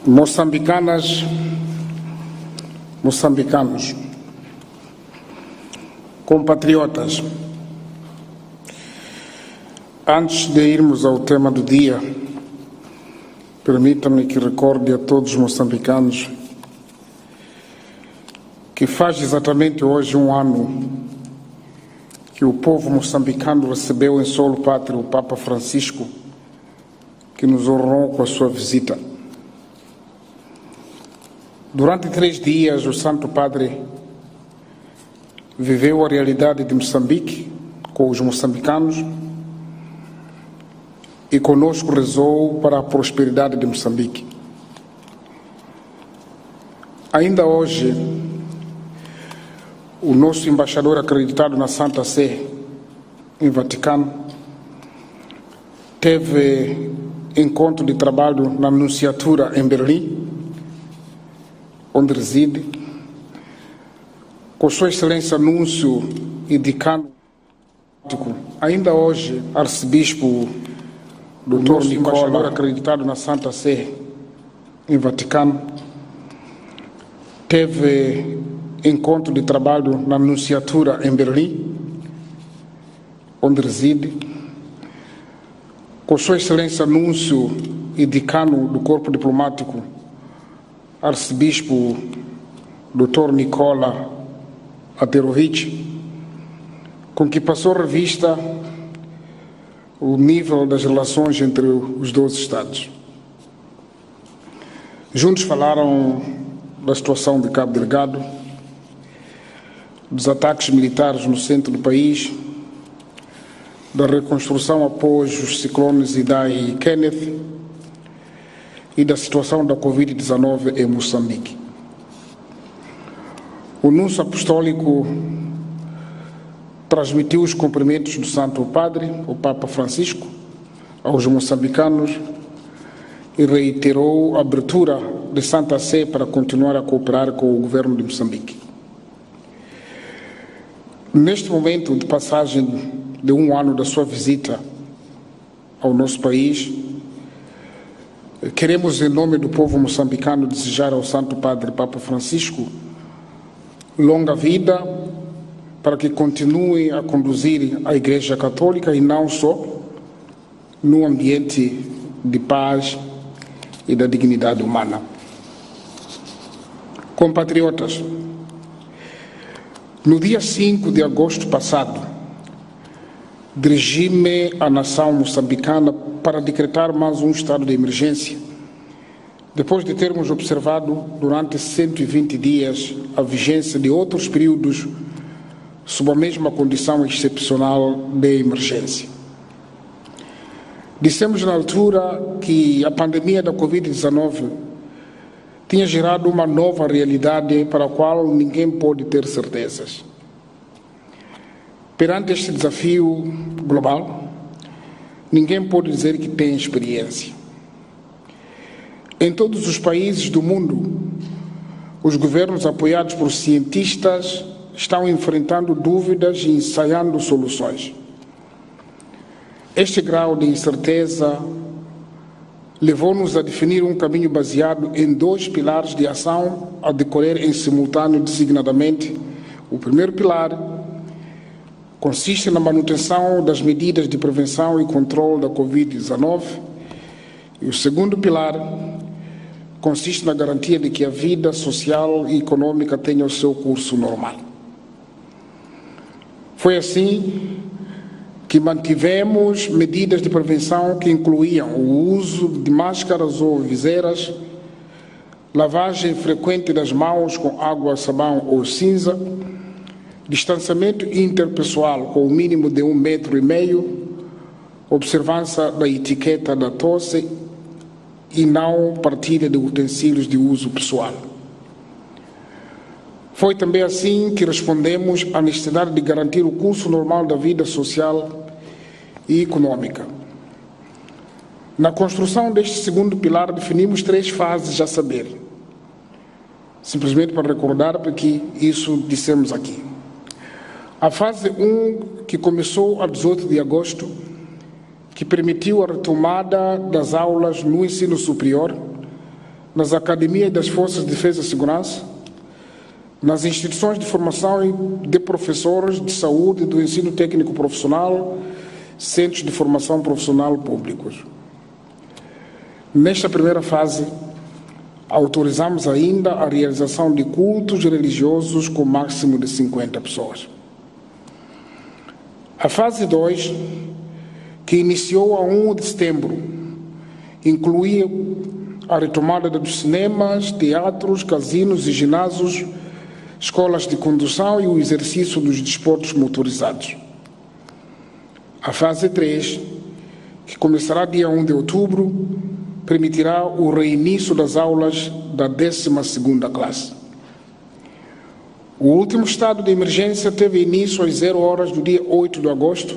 Moçambicanas, moçambicanos, compatriotas, antes de irmos ao tema do dia, permita-me que recorde a todos os moçambicanos que faz exatamente hoje um ano que o povo moçambicano recebeu em solo pátrio o Papa Francisco, que nos honrou com a sua visita. Durante 3 dias, o Santo Padre viveu a realidade de Moçambique com os moçambicanos e conosco rezou para a prosperidade de Moçambique. Ainda hoje, o nosso embaixador acreditado na Santa Sé, em Vaticano, teve encontro de trabalho na Nunciatura em Berlim, onde reside, com Sua Excelência Núncio e Decano. Ainda hoje, arcebispo Dr. Nicola, acreditado na Santa Sé, em Vaticano, teve encontro de trabalho na Nunciatura em Berlim, onde reside, com Sua Excelência Núncio e Decano do Corpo Diplomático, arcebispo Dr. Nicola Aterovich, com que passou revista o nível das relações entre os 2 Estados. Juntos falaram da situação de Cabo Delgado, dos ataques militares no centro do país, da reconstrução após os ciclones Idai e Kenneth e da situação da Covid-19 em Moçambique. O Núncio Apostólico transmitiu os cumprimentos do Santo Padre, o Papa Francisco, aos moçambicanos e reiterou a abertura de Santa Sé para continuar a cooperar com o governo de Moçambique. Neste momento de passagem de um ano da sua visita ao nosso país, queremos, em nome do povo moçambicano, desejar ao Santo Padre Papa Francisco longa vida para que continue a conduzir a Igreja Católica e não só no ambiente de paz e da dignidade humana. Compatriotas, no dia 5 de agosto passado, dirigi-me à nação moçambicana para decretar mais um estado de emergência, depois de termos observado durante 120 dias a vigência de outros períodos sob a mesma condição excepcional de emergência. Dissemos na altura que a pandemia da Covid-19 tinha gerado uma nova realidade para a qual ninguém pode ter certezas. Perante este desafio global, ninguém pode dizer que tem experiência. Em todos os países do mundo, os governos apoiados por cientistas estão enfrentando dúvidas e ensaiando soluções. Este grau de incerteza levou-nos a definir um caminho baseado em 2 pilares de ação a decorrer em simultâneo, designadamente. O primeiro pilar consiste na manutenção das medidas de prevenção e controle da Covid-19 e o segundo pilar consiste na garantia de que a vida social e econômica tenha o seu curso normal. Foi assim que mantivemos medidas de prevenção que incluíam o uso de máscaras ou viseiras, lavagem frequente das mãos com água, sabão ou cinza, distanciamento interpessoal com o mínimo de 1,5 metros, observância da etiqueta da tosse e não partilha de utensílios de uso pessoal. Foi também assim que respondemos à necessidade de garantir o curso normal da vida social e econômica. Na construção deste segundo pilar, definimos 3 fases a saber. Simplesmente para recordar, porque isso dissemos aqui. A fase 1, que começou a 18 de agosto, que permitiu a retomada das aulas no ensino superior, nas academias das Forças de Defesa e Segurança, nas instituições de formação de professores de saúde, do ensino técnico profissional, centros de formação profissional públicos. Nesta primeira fase, autorizamos ainda a realização de cultos religiosos com máximo de 50 pessoas. A fase 2, que iniciou a 1 de setembro, incluía a retomada dos cinemas, teatros, casinos e ginásios, escolas de condução e o exercício dos desportos motorizados. A fase 3, que começará dia 1 de outubro, permitirá o reinício das aulas da 12ª classe. O último estado de emergência teve início às 0 horas do dia 8 de agosto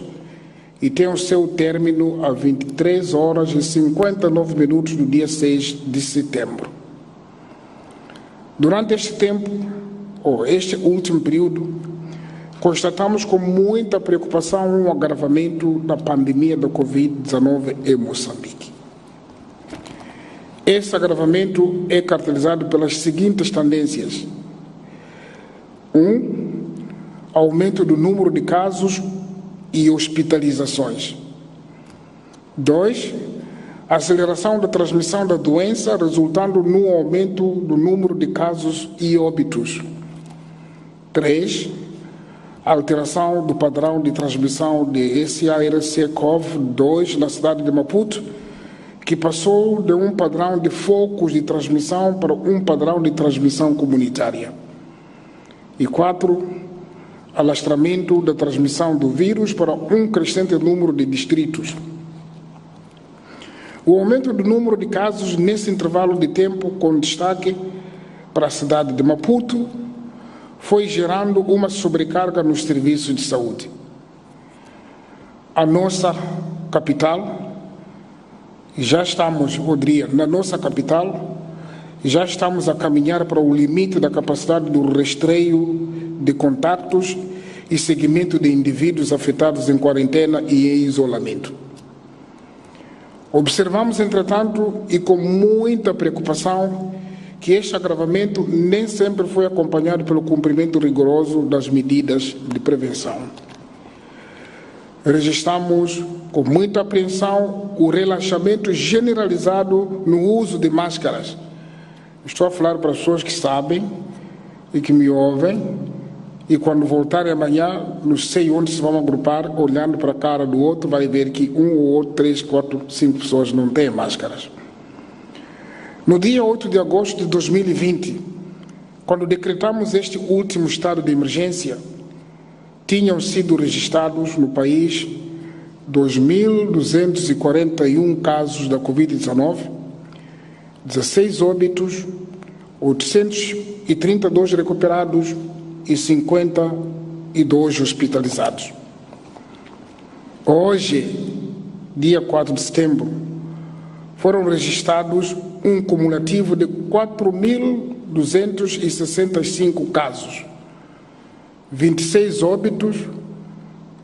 e tem o seu término às 23 horas e 59 minutos do dia 6 de setembro. Durante este tempo, este último período, constatamos com muita preocupação um agravamento da pandemia da Covid-19 em Moçambique. Esse agravamento é caracterizado pelas seguintes tendências. 1. Aumento do número de casos e hospitalizações. 2. Aceleração da transmissão da doença, resultando no aumento do número de casos e óbitos. 3. Alteração do padrão de transmissão de SARS-CoV-2 na cidade de Maputo, que passou de um padrão de focos de transmissão para um padrão de transmissão comunitária. E 4. Alastramento da transmissão do vírus para um crescente número de distritos. O aumento do número de casos nesse intervalo de tempo, com destaque para a cidade de Maputo, foi gerando uma sobrecarga nos serviços de saúde. A nossa capital, na nossa capital, já estamos a caminhar para o limite da capacidade do rastreio de contactos e seguimento de indivíduos afetados em quarentena e em isolamento. Observamos, entretanto, e com muita preocupação, que este agravamento nem sempre foi acompanhado pelo cumprimento rigoroso das medidas de prevenção. Registramos com muita apreensão o relaxamento generalizado no uso de máscaras. Estou a falar para as pessoas que sabem e que me ouvem, e quando voltarem amanhã, não sei onde se vão agrupar, olhando para a cara do outro, vai ver que um ou outro, 3, 4, 5 pessoas não têm máscaras. No dia 8 de agosto de 2020, quando decretamos este último estado de emergência, tinham sido registrados no país 2.241 casos da Covid-19, 16 óbitos, 832 recuperados e 52 hospitalizados. Hoje, dia 4 de setembro, foram registrados um cumulativo de 4.265 casos, 26 óbitos,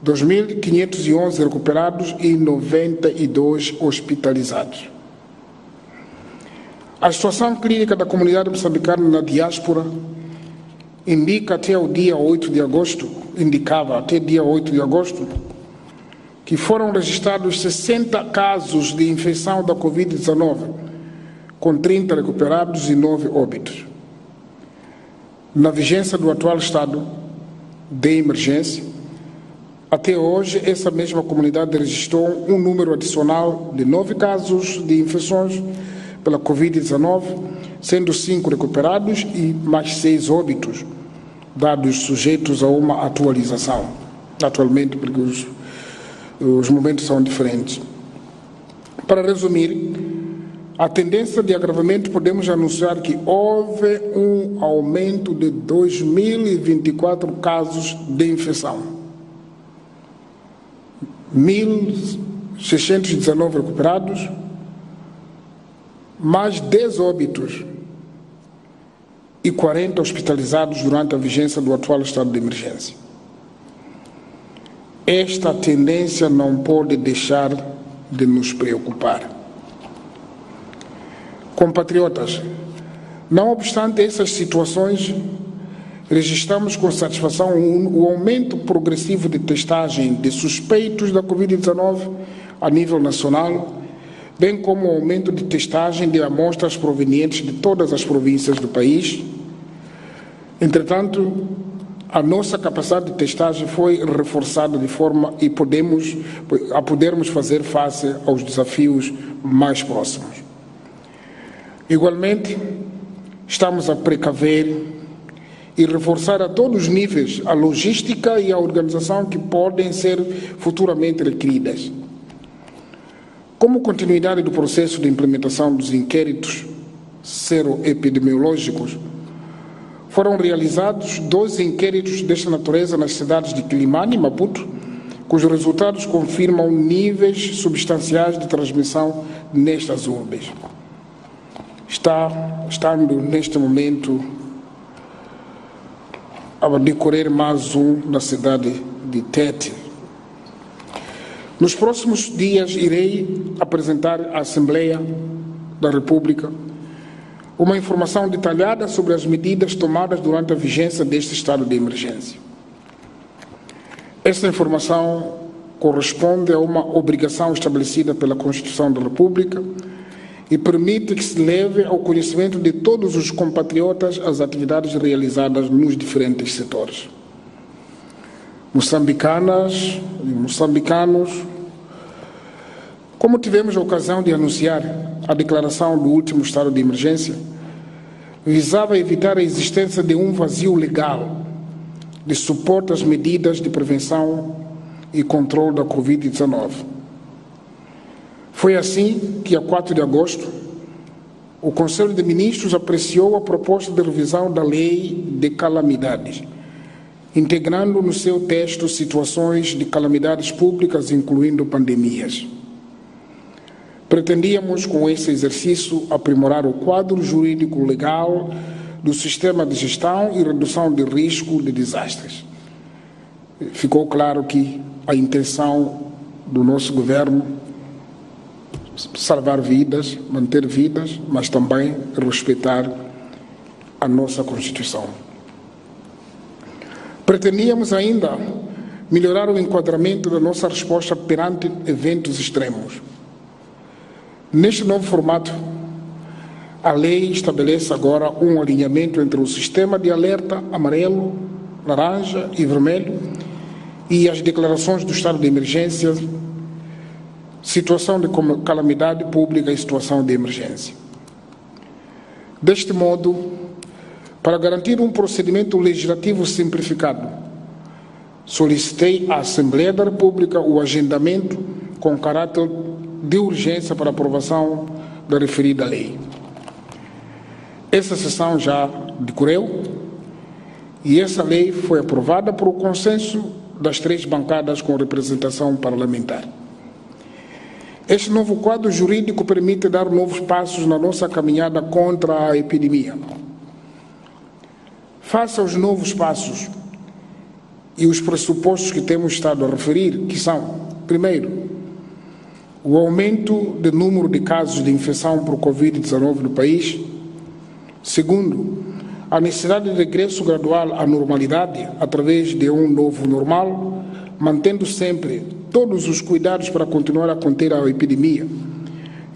2.511 recuperados e 92 hospitalizados. A situação clínica da comunidade moçambicana na diáspora indicava até dia 8 de agosto, que foram registrados 60 casos de infecção da Covid-19, com 30 recuperados e 9 óbitos. Na vigência do atual estado de emergência, até hoje, essa mesma comunidade registrou um número adicional de 9 casos de infecções pela Covid-19, sendo 5 recuperados e mais 6 óbitos, dados sujeitos a uma atualização, atualmente, porque os momentos são diferentes. Para resumir, a tendência de agravamento, podemos anunciar que houve um aumento de 2.024 casos de infecção, 1.619 recuperados, mais 10 óbitos e 40 hospitalizados durante a vigência do atual estado de emergência. Esta tendência não pode deixar de nos preocupar. Compatriotas, não obstante essas situações, registramos com satisfação o aumento progressivo de testagem de suspeitos da Covid-19 a nível nacional, bem como o aumento de testagem de amostras provenientes de todas as províncias do país. Entretanto, a nossa capacidade de testagem foi reforçada de forma a podermos fazer face aos desafios mais próximos. Igualmente, estamos a precaver e reforçar a todos os níveis a logística e a organização que podem ser futuramente requeridas. Como continuidade do processo de implementação dos inquéritos seroepidemiológicos, foram realizados 12 inquéritos desta natureza nas cidades de Quilimane e Maputo, cujos resultados confirmam níveis substanciais de transmissão nestas urbes. Estando neste momento a decorrer mais um na cidade de Tete. Nos próximos dias irei apresentar à Assembleia da República uma informação detalhada sobre as medidas tomadas durante a vigência deste estado de emergência. Esta informação corresponde a uma obrigação estabelecida pela Constituição da República e permite que se leve ao conhecimento de todos os compatriotas as atividades realizadas nos diferentes setores. Moçambicanas e moçambicanos, como tivemos a ocasião de anunciar, a declaração do último estado de emergência visava evitar a existência de um vazio legal de suporte às medidas de prevenção e controle da Covid-19. Foi assim que, a 4 de agosto, o Conselho de Ministros apreciou a proposta de revisão da Lei de Calamidades, integrando no seu texto situações de calamidades públicas, incluindo pandemias. Pretendíamos, com esse exercício, aprimorar o quadro jurídico legal do sistema de gestão e redução de risco de desastres. Ficou claro que a intenção do nosso governo é salvar vidas, manter vidas, mas também respeitar a nossa Constituição. Pretendíamos ainda melhorar o enquadramento da nossa resposta perante eventos extremos. Neste novo formato, a lei estabelece agora um alinhamento entre o sistema de alerta amarelo, laranja e vermelho e as declarações do estado de emergência, situação de calamidade pública e situação de emergência. Deste modo, para garantir um procedimento legislativo simplificado, solicitei à Assembleia da República o agendamento com caráter de urgência para aprovação da referida lei. Essa sessão já decorreu e essa lei foi aprovada por consenso das 3 bancadas com representação parlamentar. Este novo quadro jurídico permite dar novos passos na nossa caminhada contra a epidemia. Face aos novos passos e os pressupostos que temos estado a referir, que são, primeiro, o aumento do número de casos de infecção por Covid-19 no país. Segundo, a necessidade de regresso gradual à normalidade através de um novo normal, mantendo sempre todos os cuidados para continuar a conter a epidemia.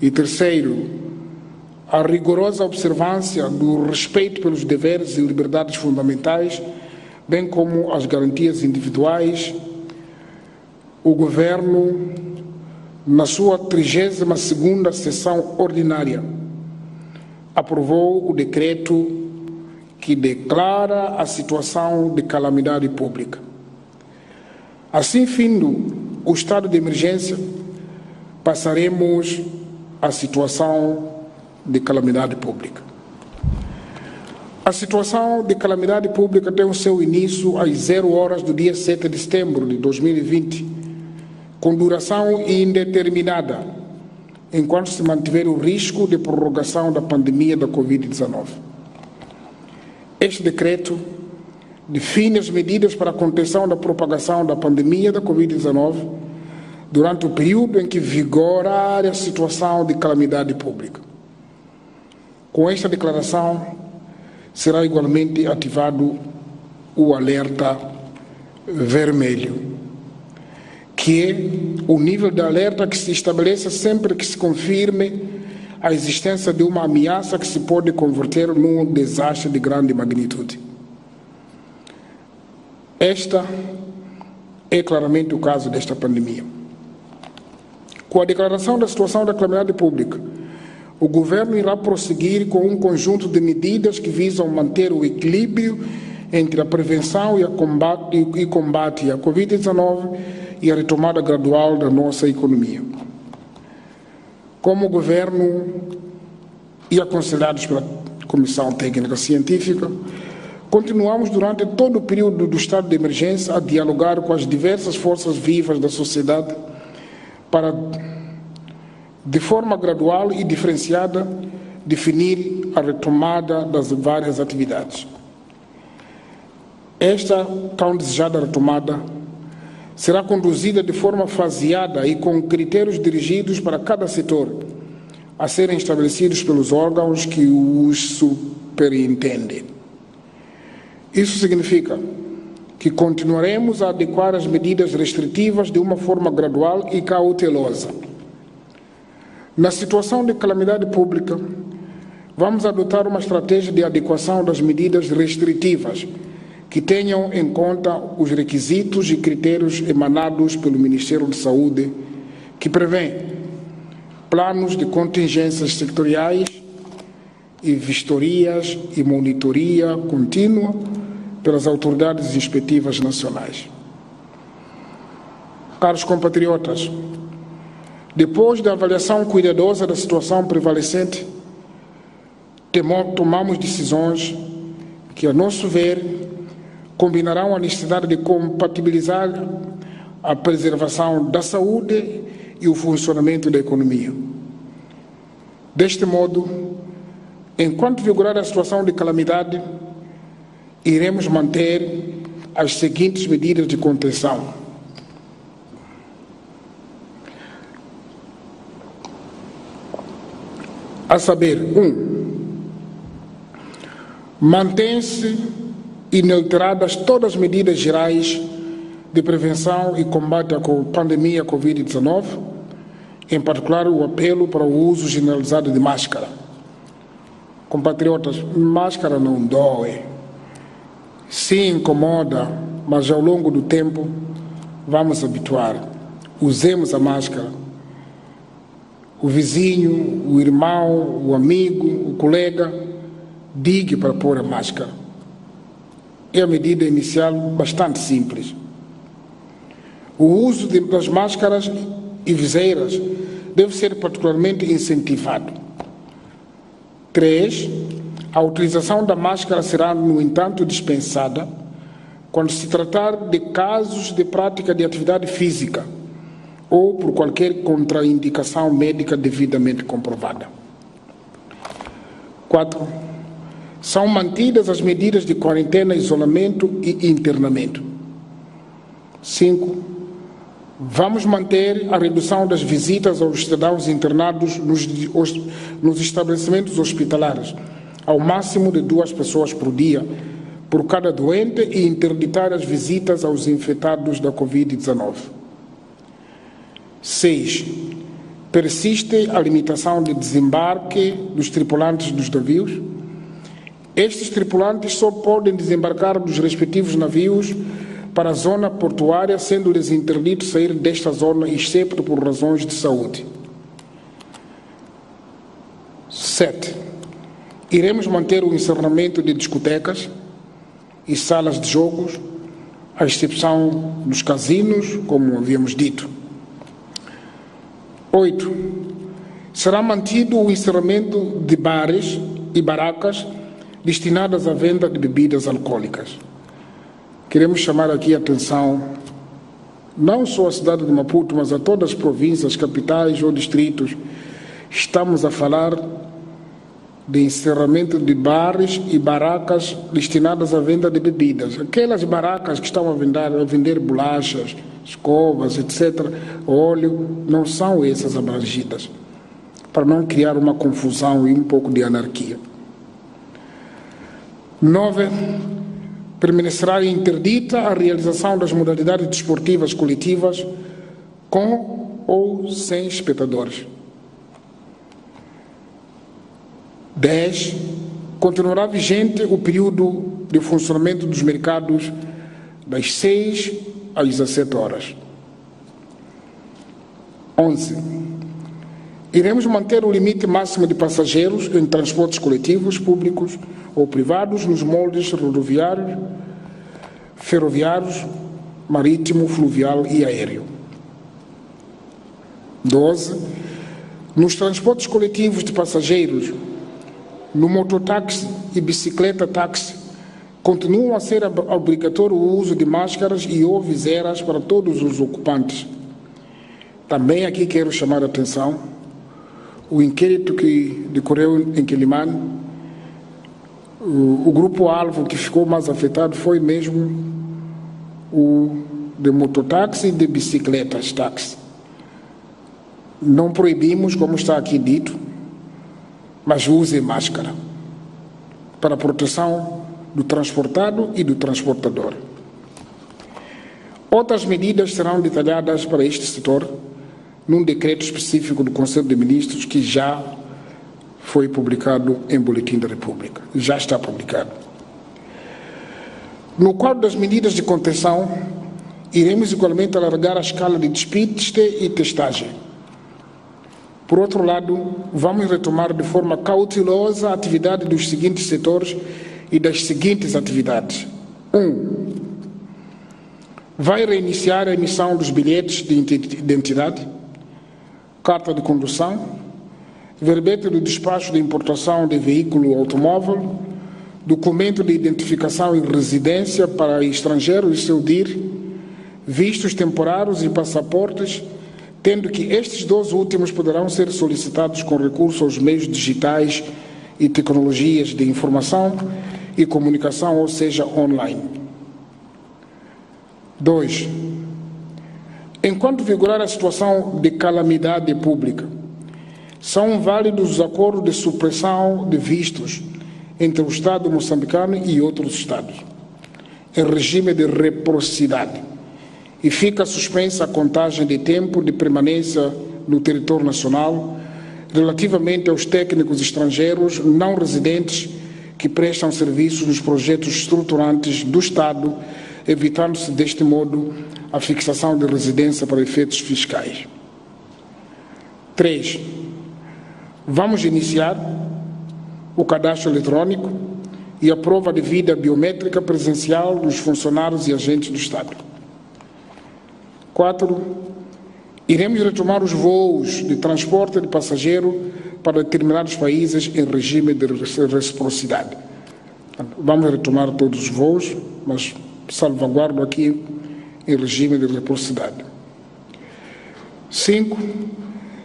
E terceiro, a rigorosa observância do respeito pelos deveres e liberdades fundamentais, bem como as garantias individuais. O Governo, na sua 32ª sessão ordinária, aprovou o decreto que declara a situação de calamidade pública. Assim, findo o estado de emergência, passaremos à situação de calamidade pública. A situação de calamidade pública tem o seu início às 0 horas do dia 7 de setembro de 2020, com duração indeterminada, enquanto se mantiver o risco de prorrogação da pandemia da Covid-19. Este decreto define as medidas para a contenção da propagação da pandemia da Covid-19 durante o período em que vigorar a situação de calamidade pública. Com esta declaração, será igualmente ativado o alerta vermelho, que é o nível de alerta que se estabelece sempre que se confirme a existência de uma ameaça que se pode converter num desastre de grande magnitude. Esta é claramente o caso desta pandemia. Com a declaração da situação de calamidade pública, o Governo irá prosseguir com um conjunto de medidas que visam manter o equilíbrio entre a prevenção e combate à Covid-19 e a retomada gradual da nossa economia. Como o Governo e aconselhados pela Comissão Técnica Científica, continuamos durante todo o período do estado de emergência a dialogar com as diversas forças vivas da sociedade para, de forma gradual e diferenciada, definir a retomada das várias atividades. Esta tão desejada retomada será conduzida de forma faseada e com critérios dirigidos para cada setor, a serem estabelecidos pelos órgãos que os superintendem. Isso significa que continuaremos a adequar as medidas restritivas de uma forma gradual e cautelosa. Na situação de calamidade pública, vamos adotar uma estratégia de adequação das medidas restritivas que tenham em conta os requisitos e critérios emanados pelo Ministério da Saúde, que prevê planos de contingências sectoriais e vistorias e monitoria contínua pelas autoridades inspetivas nacionais. Caros compatriotas, depois da avaliação cuidadosa da situação prevalecente, tomamos decisões que, a nosso ver, combinarão a necessidade de compatibilizar a preservação da saúde e o funcionamento da economia. Deste modo, enquanto vigorar a situação de calamidade, iremos manter as seguintes medidas de contenção. A saber, 1. Mantém-se inalteradas todas as medidas gerais de prevenção e combate à pandemia Covid-19, em particular o apelo para o uso generalizado de máscara. Compatriotas, máscara não dói, se incomoda, mas ao longo do tempo vamos habituar. Usemos a máscara. O vizinho, o irmão, o amigo, o colega, diga para pôr a máscara. É a medida inicial bastante simples. O uso das máscaras e viseiras deve ser particularmente incentivado. 3. A utilização da máscara será, no entanto, dispensada quando se tratar de casos de prática de atividade física ou por qualquer contraindicação médica devidamente comprovada. 4. São mantidas as medidas de quarentena, isolamento e internamento. 5. Vamos manter a redução das visitas aos cidadãos internados nos estabelecimentos hospitalares, ao máximo de 2 pessoas por dia, por cada doente, e interditar as visitas aos infectados da Covid-19. 6. Persiste a limitação de desembarque dos tripulantes dos navios. Estes tripulantes só podem desembarcar dos respectivos navios para a zona portuária, sendo-lhes interdito sair desta zona, excepto por razões de saúde. 7. Iremos manter o encerramento de discotecas e salas de jogos, à exceção dos casinos, como havíamos dito. 8. Será mantido o encerramento de bares e barracas destinadas à venda de bebidas alcoólicas. Queremos chamar aqui a atenção, não só à cidade de Maputo, mas a todas as províncias, capitais ou distritos. Estamos a falar de encerramento de bares e barracas destinadas à venda de bebidas. Aquelas barracas que estão a vender bolachas, escovas, etc., óleo, não são essas abrangidas. para não criar uma confusão e um pouco de anarquia. 9. Permanecerá interdita a realização das modalidades desportivas coletivas com ou sem espectadores. 10. Continuará vigente o período de funcionamento dos mercados das 6 às 17 horas. 11. Iremos manter o limite máximo de passageiros em transportes coletivos, públicos ou privados nos moldes rodoviários, ferroviários, marítimo, fluvial e aéreo. 12. Nos transportes coletivos de passageiros, no mototáxi e bicicleta-táxi, continuam a ser obrigatório o uso de máscaras e ou viseiras para todos os ocupantes. Também aqui quero chamar a atenção o inquérito que decorreu em Quelimane. O grupo-alvo que ficou mais afetado foi mesmo o de mototáxi e de bicicletas-táxi. Não proibimos, como está aqui dito, mas use máscara para a proteção do transportado e do transportador. Outras medidas serão detalhadas para este setor num decreto específico do Conselho de Ministros que já foi publicado em Boletim da República. Já está publicado. No quadro das medidas de contenção, iremos igualmente alargar a escala de despiste e testagem. Por outro lado, vamos retomar de forma cautelosa a atividade dos seguintes setores e das seguintes atividades. 1. Vai reiniciar a emissão dos bilhetes de identidade, carta de condução, verbete do despacho de importação de veículo automóvel, documento de identificação e residência para estrangeiros e seu DIR, vistos temporários e passaportes, tendo que estes 2 últimos poderão ser solicitados com recurso aos meios digitais e tecnologias de informação e comunicação, ou seja, online. 2. Enquanto vigorar a situação de calamidade pública, são válidos os acordos de supressão de vistos entre o Estado moçambicano e outros Estados, em regime de reciprocidade, e fica suspensa a contagem de tempo de permanência no território nacional relativamente aos técnicos estrangeiros não residentes que prestam serviços nos projetos estruturantes do Estado, evitando-se deste modo a fixação de residência para efeitos fiscais. 3. Vamos iniciar o cadastro eletrônico e a prova de vida biométrica presencial dos funcionários e agentes do Estado. 4. Iremos retomar os voos de transporte de passageiro para determinados países em regime de reciprocidade. Vamos retomar todos os voos, mas salvaguardo aqui em regime de reciprocidade. 5.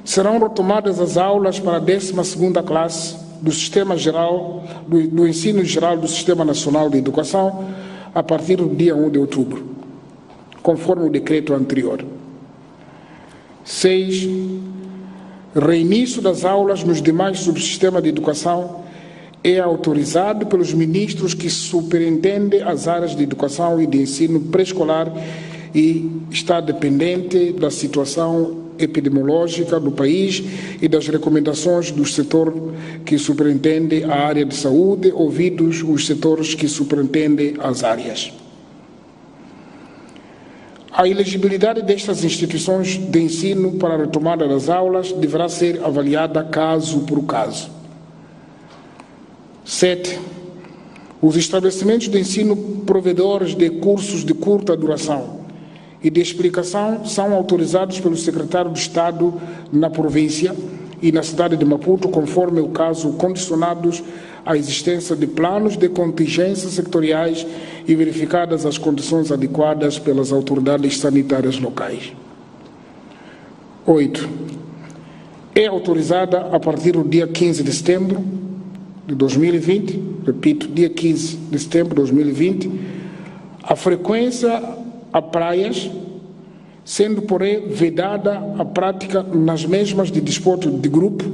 Serão retomadas as aulas para a 12ª classe do Sistema Geral, do Ensino Geral do Sistema Nacional de Educação a partir do dia 1 de outubro, conforme o decreto anterior. 6. Reinício das aulas nos demais subsistemas de educação é autorizado pelos ministros que superintendem as áreas de educação e de ensino pré-escolar e está dependente da situação epidemiológica do país e das recomendações do setor que superintende a área de saúde, ouvidos os setores que superintendem as áreas. A elegibilidade destas instituições de ensino para a retomada das aulas deverá ser avaliada caso por caso. 7. Os estabelecimentos de ensino provedores de cursos de curta duração e de explicação são autorizados pelo secretário de Estado na província e na cidade de Maputo, conforme o caso, condicionados à existência de planos de contingência sectoriais e verificadas as condições adequadas pelas autoridades sanitárias locais. 8. É autorizada a partir do dia 15 de setembro de 2020, repito, dia 15 de setembro de 2020, a frequência a praias, sendo, porém, vedada a prática nas mesmas de desporto de grupo,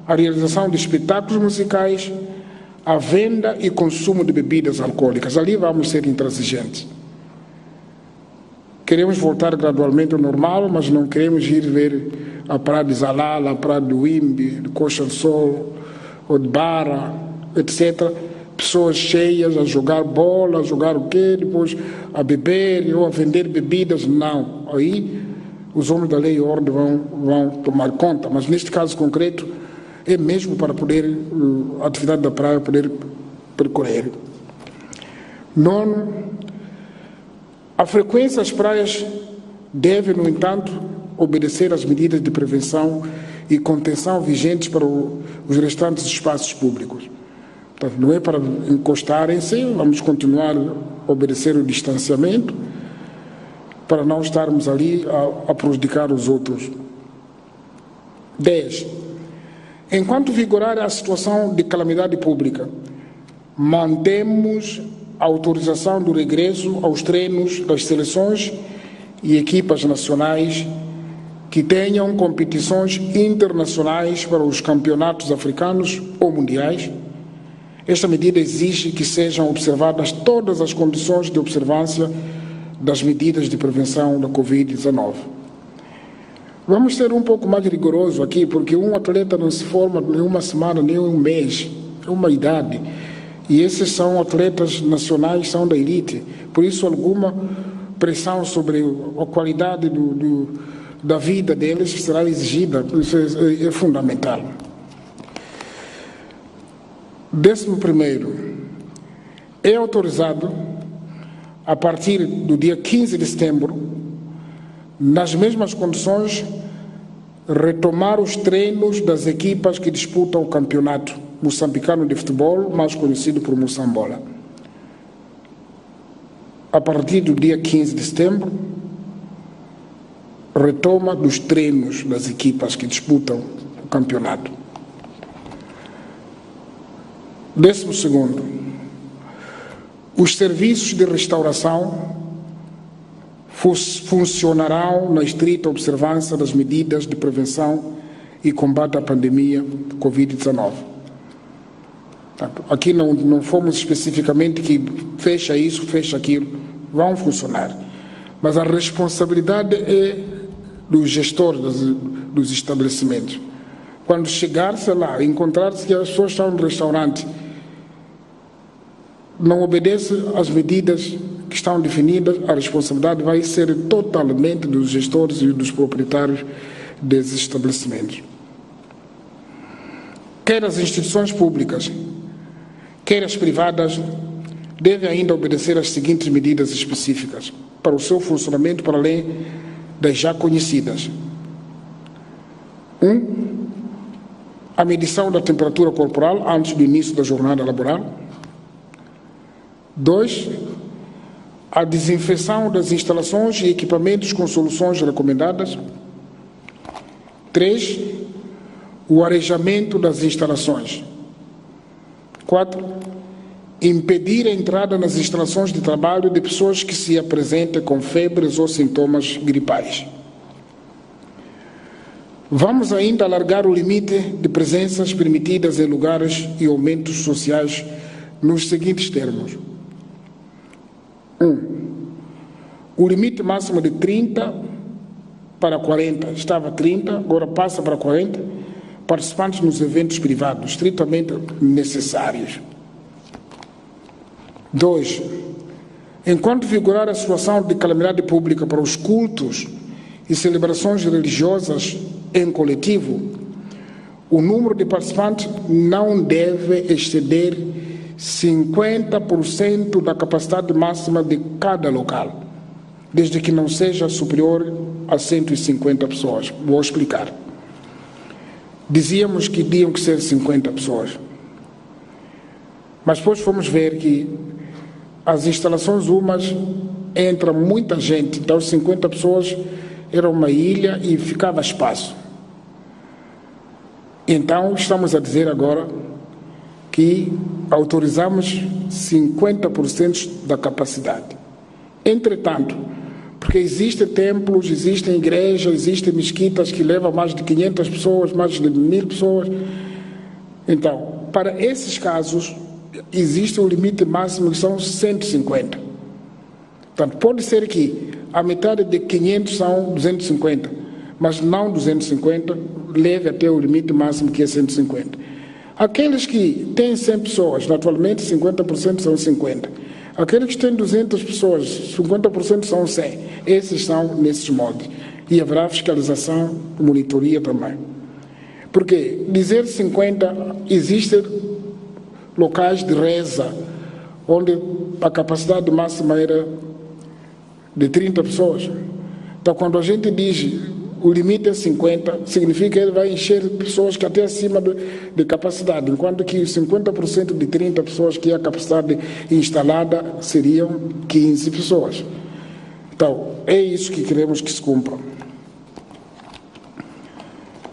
a realização de espetáculos musicais, a venda e consumo de bebidas alcoólicas. Ali vamos ser intransigentes. Queremos voltar gradualmente ao normal, mas não queremos ir ver a praia de Zalala, a praia do Wimbi, de Coxa do Sol, ou de Barra, etc. Pessoas cheias a jogar bola, a jogar o quê? Depois a beber ou a vender bebidas. Não. Aí os homens da lei e ordem vão tomar conta. Mas neste caso concreto, é mesmo para poder a atividade da praia poder percorrer. Nono, a frequência às praias deve, no entanto, obedecer às medidas de prevenção e contenção vigentes para os restantes espaços públicos. Portanto, não é para encostarem-se, vamos continuar a obedecer o distanciamento para não estarmos ali a prejudicar os outros. 10. Enquanto vigorar a situação de calamidade pública, mantemos a autorização do regresso aos treinos das seleções e equipas nacionais que tenham competições internacionais para os campeonatos africanos ou mundiais. Esta medida exige que sejam observadas todas as condições de observância das medidas de prevenção da Covid-19. Vamos ser um pouco mais rigoroso aqui, porque um atleta não se forma em uma semana, nem em um mês, é uma idade. E esses são atletas nacionais, são da elite. Por isso, alguma pressão sobre a qualidade da vida deles será exigida. Isso é fundamental. 11º, é autorizado, a partir do dia 15 de setembro, nas mesmas condições, retomar os treinos das equipas que disputam o campeonato moçambicano de futebol, mais conhecido por Moçambola. A partir do dia 15 de setembro, retoma dos treinos das equipas que disputam o campeonato. 12º, os serviços de restauração funcionarão na estrita observância das medidas de prevenção e combate à pandemia de Covid-19. Aqui não fomos especificamente que fecha isso, fecha aquilo, vão funcionar. Mas a responsabilidade é dos gestores dos estabelecimentos. Quando chegar-se lá, encontrar-se que as pessoas estão no restaurante, não obedece às medidas que estão definidas, a responsabilidade vai ser totalmente dos gestores e dos proprietários desses estabelecimentos. Quer as instituições públicas, quer as privadas, devem ainda obedecer às seguintes medidas específicas para o seu funcionamento, para além das já conhecidas. 1. A medição da temperatura corporal antes do início da jornada laboral. 2. A desinfecção das instalações e equipamentos com soluções recomendadas. 3. O arejamento das instalações. 4. Impedir a entrada nas instalações de trabalho de pessoas que se apresentem com febres ou sintomas gripais. Vamos ainda alargar o limite de presenças permitidas em lugares e aumentos sociais nos seguintes termos. 1. O limite máximo de 30 para 40, estava 30, agora passa para 40, participantes nos eventos privados, estritamente necessários. 2. Enquanto vigorar a situação de calamidade pública para os cultos e celebrações religiosas em coletivo, o número de participantes não deve exceder 50% da capacidade máxima de cada local, desde que não seja superior a 150 pessoas. Vou explicar. Dizíamos que tinham que ser 50 pessoas, mas depois fomos ver que as instalações umas entra muita gente, então 50 pessoas era uma ilha e ficava espaço. Então estamos a dizer agora que autorizamos 50% da capacidade. Entretanto, porque existem templos, existem igrejas, existem mesquitas que levam mais de 500 pessoas, mais de 1000 pessoas, Então, para esses casos, existe um limite máximo que são 150. Portanto, pode ser que a metade de 500 são 250, mas não 250, leve até o limite máximo que é 150. Aqueles que têm 100 pessoas, naturalmente 50% são 50. Aqueles que têm 200 pessoas, 50% são 100. Esses são nesses moldes. E haverá fiscalização, monitoria também. Porque dizer 50, existem locais de reza, onde a capacidade máxima era de 30 pessoas. Então, quando a gente diz o limite é 50, significa que ele vai encher pessoas que até acima de capacidade, enquanto que 50% de 30 pessoas, que é a capacidade instalada, seriam 15 pessoas. Então, é isso que queremos que se cumpra.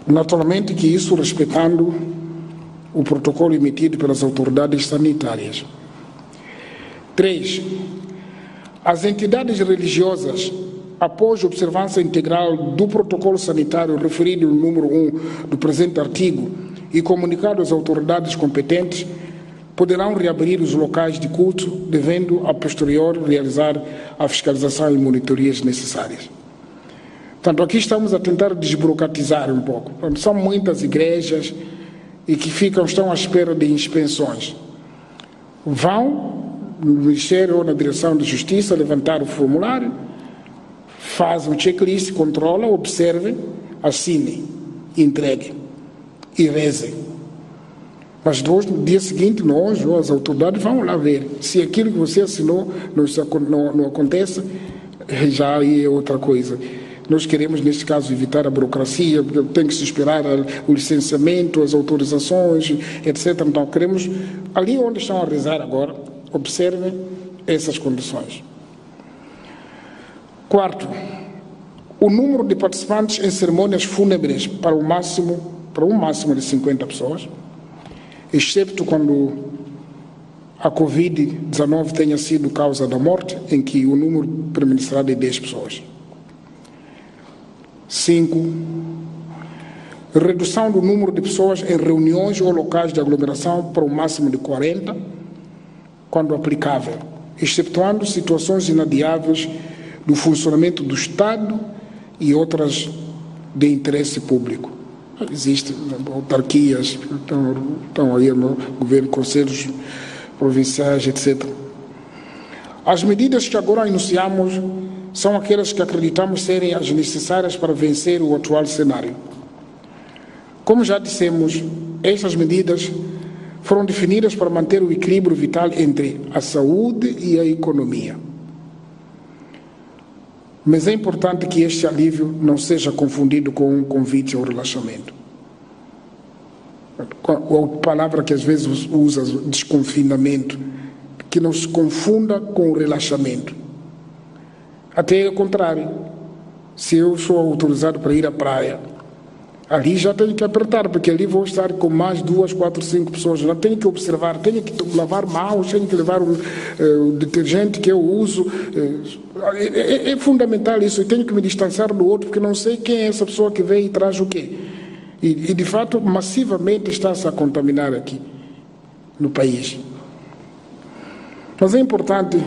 Naturalmente que isso respeitando o protocolo emitido pelas autoridades sanitárias. 3. As entidades religiosas, após a observância integral do protocolo sanitário referido no número 1 do presente artigo e comunicado às autoridades competentes, poderão reabrir os locais de culto, devendo, a posterior, realizar a fiscalização e monitorias necessárias. Portanto, aqui estamos a tentar desburocratizar um pouco. Portanto, são muitas igrejas e que estão à espera de inspeções. Vão no Ministério ou na Direção de Justiça levantar o formulário, fazem um checklist, controlam, observem, assinem, entreguem e rezem. Mas depois, no dia seguinte, nós ou as autoridades vão lá ver. Se aquilo que você assinou não acontece, já é outra coisa. Nós queremos, neste caso, evitar a burocracia, tem que se esperar o licenciamento, as autorizações, etc. Então, queremos, ali onde estão a rezar agora, observem essas condições. 4. O número de participantes em cerimônias fúnebres para um máximo de 50 pessoas, excepto quando a Covid-19 tenha sido causa da morte, em que o número permanecerá de 10 pessoas. 5. Redução do número de pessoas em reuniões ou locais de aglomeração para um máximo de 40, quando aplicável, excetuando situações inadiáveis do funcionamento do Estado e outras de interesse público. Existem autarquias, estão aí no governo, conselhos provinciais, etc. As medidas que agora anunciamos são aquelas que acreditamos serem as necessárias para vencer o atual cenário. Como já dissemos, essas medidas foram definidas para manter o equilíbrio vital entre a saúde e a economia. Mas é importante que este alívio não seja confundido com um convite ao relaxamento. A palavra que às vezes usa, desconfinamento, que não se confunda com o relaxamento. Até o contrário, se eu sou autorizado para ir à praia, ali já tenho que apertar, porque ali vou estar com mais 2, 4, 5 pessoas. Já tenho que observar, tenho que lavar mãos, tenho que levar o detergente que eu uso. É fundamental isso. Eu tenho que me distanciar do outro, porque não sei quem é essa pessoa que vem e traz o quê. E de fato, massivamente está-se a contaminar aqui no país. Mas é importante,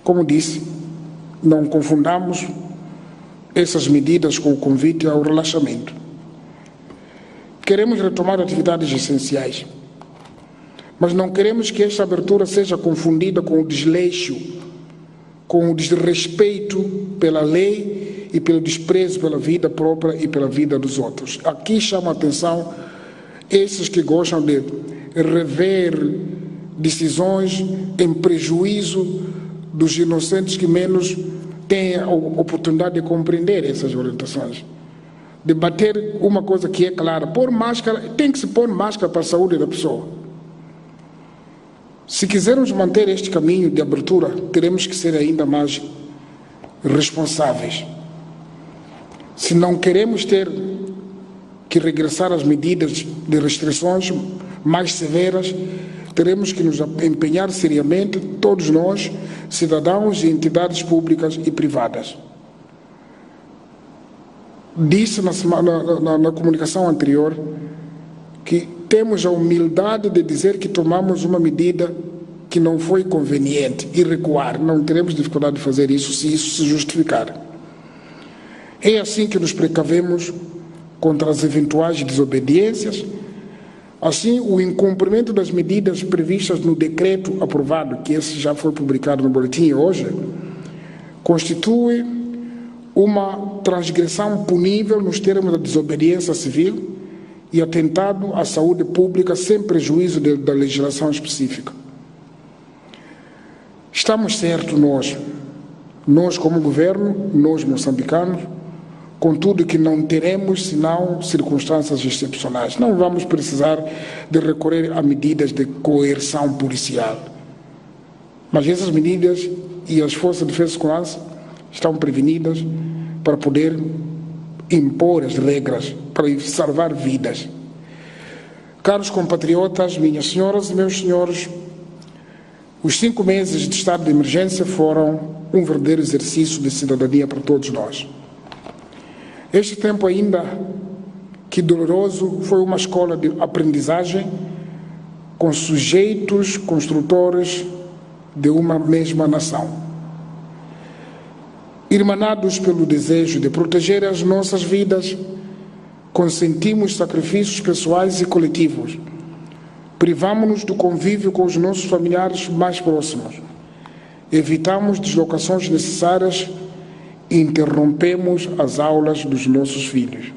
como disse, não confundamos essas medidas com o convite ao relaxamento. Queremos retomar atividades essenciais, mas não queremos que esta abertura seja confundida com o desleixo, com o desrespeito pela lei e pelo desprezo pela vida própria e pela vida dos outros. Aqui chama a atenção esses que gostam de rever decisões em prejuízo dos inocentes que menos têm a oportunidade de compreender essas orientações. Debater uma coisa que é clara: pôr máscara, tem que se pôr máscara para a saúde da pessoa. Se quisermos manter este caminho de abertura, teremos que ser ainda mais responsáveis. Se não queremos ter que regressar às medidas de restrições mais severas, teremos que nos empenhar seriamente, todos nós, cidadãos e entidades públicas e privadas. Disse na comunicação anterior que temos a humildade de dizer que tomamos uma medida que não foi conveniente e recuar. Não teremos dificuldade de fazer isso se isso se justificar. É assim que nos precavemos contra as eventuais desobediências. Assim, o incumprimento das medidas previstas no decreto aprovado, que esse já foi publicado no boletim hoje, constitui uma transgressão punível nos termos da desobediência civil e atentado à saúde pública sem prejuízo da legislação específica. Estamos certos nós como governo, nós moçambicanos, contudo que não teremos senão circunstâncias excepcionais. Não vamos precisar de recorrer a medidas de coerção policial. Mas essas medidas e as forças de defesa e segurança estão prevenidas para poder impor as regras, para salvar vidas. Caros compatriotas, minhas senhoras e meus senhores, os 5 meses de estado de emergência foram um verdadeiro exercício de cidadania para todos nós. Este tempo, ainda que doloroso, foi uma escola de aprendizagem com sujeitos construtores de uma mesma nação. Irmanados pelo desejo de proteger as nossas vidas, consentimos sacrifícios pessoais e coletivos. Privamos-nos do convívio com os nossos familiares mais próximos. Evitamos deslocações necessárias e interrompemos as aulas dos nossos filhos.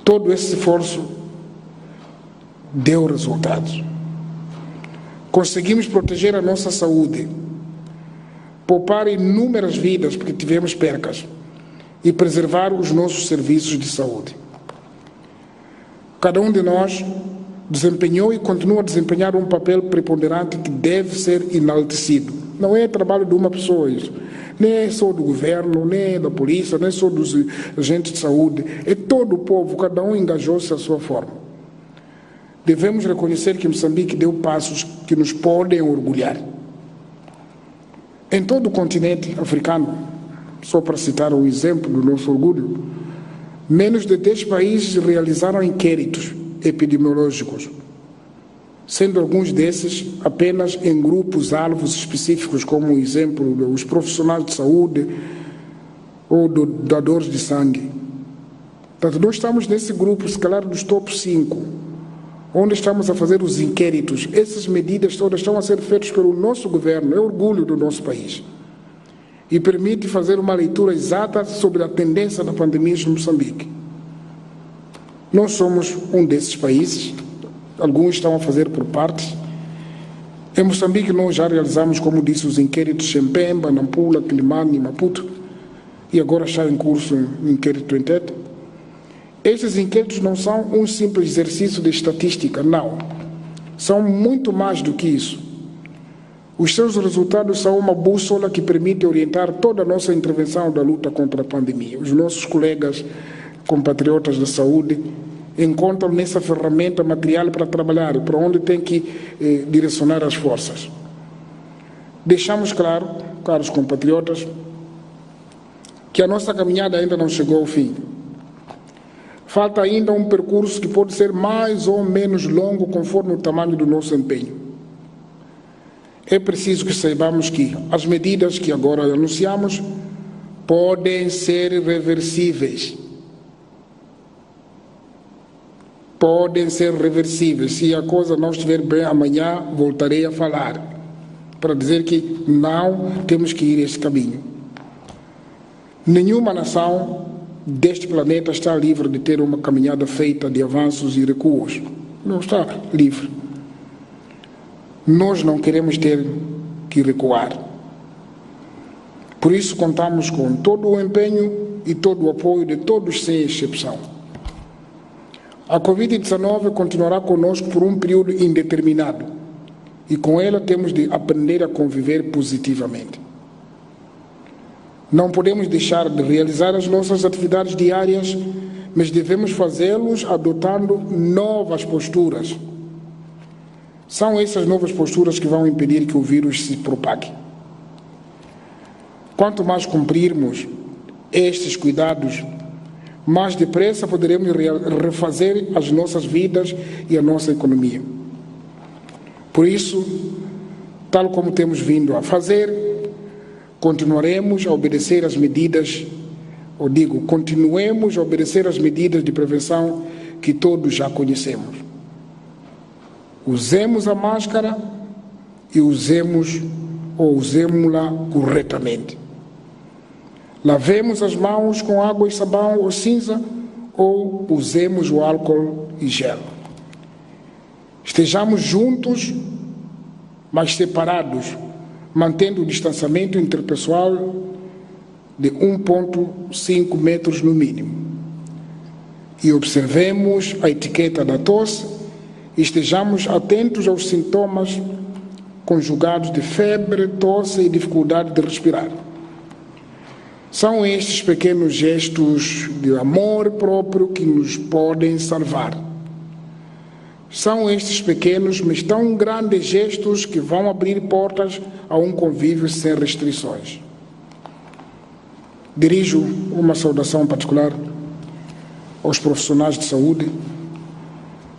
Todo esse esforço deu resultados. Conseguimos proteger a nossa saúde, poupar inúmeras vidas porque tivemos percas e preservar os nossos serviços de saúde. Cada um de nós desempenhou e continua a desempenhar um papel preponderante que deve ser enaltecido. Não é trabalho de uma pessoa isso. Nem é só do governo, nem é da polícia, nem é só dos agentes de saúde. É todo o povo, cada um engajou-se à sua forma. Devemos reconhecer que Moçambique deu passos que nos podem orgulhar. Em todo o continente africano, só para citar um exemplo do nosso orgulho, menos de 10 países realizaram inquéritos epidemiológicos, sendo alguns desses apenas em grupos alvos específicos, como o exemplo dos profissionais de saúde ou doadores de sangue. Portanto, nós estamos nesse grupo, se calhar dos top 5, onde estamos a fazer os inquéritos. Essas medidas todas estão a ser feitas pelo nosso governo, é orgulho do nosso país. E permite fazer uma leitura exata sobre a tendência da pandemia em Moçambique. Nós somos um desses países, alguns estão a fazer por partes. Em Moçambique nós já realizamos, como disse, os inquéritos em Pemba, Nampula, Quilimane e Maputo, e agora está em curso o inquérito em Tete. Estes inquéritos não são um simples exercício de estatística, não. São muito mais do que isso. Os seus resultados são uma bússola que permite orientar toda a nossa intervenção da luta contra a pandemia. Os nossos colegas compatriotas da saúde encontram nessa ferramenta material para trabalhar, para onde tem que direcionar as forças. Deixamos claro, caros compatriotas, que a nossa caminhada ainda não chegou ao fim. Falta ainda um percurso que pode ser mais ou menos longo conforme o tamanho do nosso empenho. É preciso que saibamos que as medidas que agora anunciamos podem ser reversíveis. Podem ser reversíveis. Se a coisa não estiver bem amanhã, voltarei a falar, para dizer que não temos que ir esse caminho. Nenhuma nação deste planeta está livre de ter uma caminhada feita de avanços e recuos. Não está livre. Nós não queremos ter que recuar. Por isso contamos com todo o empenho e todo o apoio de todos, sem exceção. A Covid-19 continuará conosco por um período indeterminado e com ela temos de aprender a conviver positivamente. Não podemos deixar de realizar as nossas atividades diárias, mas devemos fazê-los adotando novas posturas. São essas novas posturas que vão impedir que o vírus se propague. Quanto mais cumprirmos estes cuidados, mais depressa poderemos refazer as nossas vidas e a nossa economia. Por isso, tal como temos vindo a fazer, continuaremos a obedecer as medidas, continuemos a obedecer as medidas de prevenção que todos já conhecemos. Usemos a máscara e usemos-la corretamente. Lavemos as mãos com água e sabão ou cinza ou usemos o álcool e gel. Estejamos juntos, mas separados, mantendo o distanciamento interpessoal de 1,5 metros no mínimo. E observemos a etiqueta da tosse e estejamos atentos aos sintomas conjugados de febre, tosse e dificuldade de respirar. São estes pequenos gestos de amor próprio que nos podem salvar. São estes pequenos, mas tão grandes gestos que vão abrir portas a um convívio sem restrições. Dirijo uma saudação particular aos profissionais de saúde,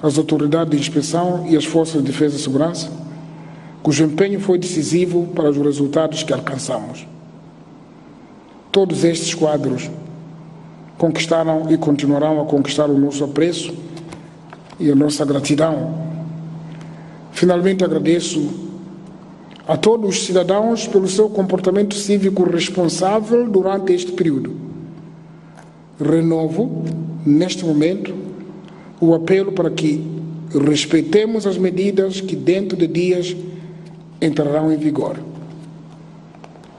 às autoridades de inspeção e às forças de defesa e segurança, cujo empenho foi decisivo para os resultados que alcançamos. Todos estes quadros conquistaram e continuarão a conquistar o nosso apreço e a nossa gratidão. Finalmente, agradeço a todos os cidadãos pelo seu comportamento cívico responsável durante este período. Renovo, neste momento, o apelo para que respeitemos as medidas que dentro de dias entrarão em vigor.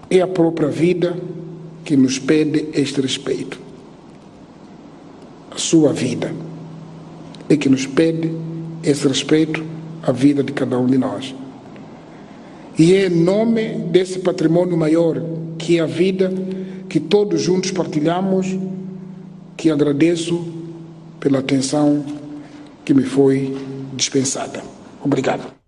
É a própria vida que nos pede este respeito. A sua vida é que nos pede esse respeito à vida de cada um de nós. E é em nome desse patrimônio maior, que é a vida que todos juntos partilhamos, que agradeço pela atenção que me foi dispensada. Obrigado.